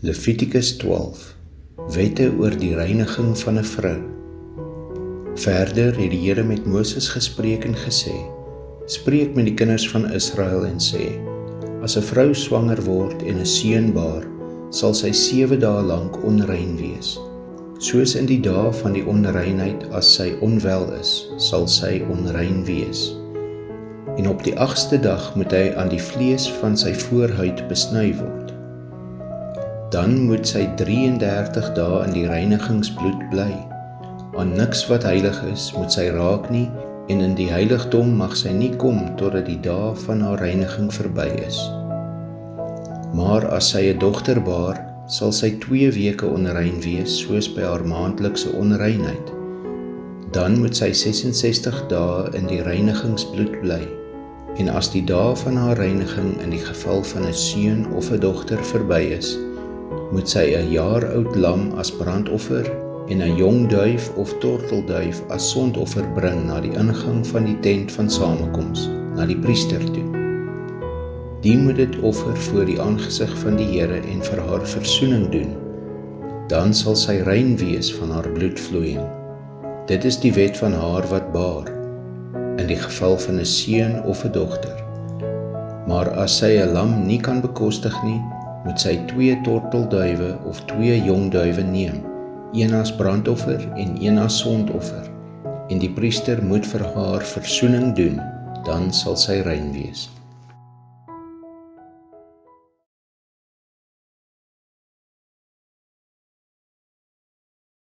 Levitikus 12 Wette oor die reiniging van 'n vrou. Verder het die Here met Moses gespreek en gesê: Spreek met die kinders van Israel en sê: As 'n vrou swanger word en 'n seun baar, sal sy 7 dae lank onrein wees. Soos in die dae van die onreinheid as sy onwel is, sal sy onrein wees. En op die 8ste dag moet hy aan die vlees van sy voorhuid besny word. Dan moet sy 33 dae in die reinigingsbloed bly. Aan niks wat heilig is, moet sy raak nie, en in die heiligdom mag sy nie kom totdat die dae van haar reiniging verby is. Maar as sy 'n dogter baar, sal sy 2 weke onrein wees, soos by haar maandelikse onreinheid. Dan moet sy 66 dae in die reinigingsbloed bly. En as die dae van haar reiniging in die geval van 'n seun of 'n dogter verby is, moet sy 'n jaar oud lam as brandoffer en 'n jong duif of tortelduif as sondoffer bring na die ingang van die tent van samekoms, na die priester toe. Die moet dit offer voor die aangesig van die Here en vir haar versoening doen. Dan sal sy rein wees van haar bloedvloeiing. Dit is die wet van haar wat baar, in die geval van 'n seun of 'n dogter. Maar as sy 'n lam nie kan bekostig nie, moet sy 2 tortelduwe of 2 jong duwe neem, een as brandoffer en een as sondoffer, en die priester moet vir haar versoening doen, dan sal sy rein wees.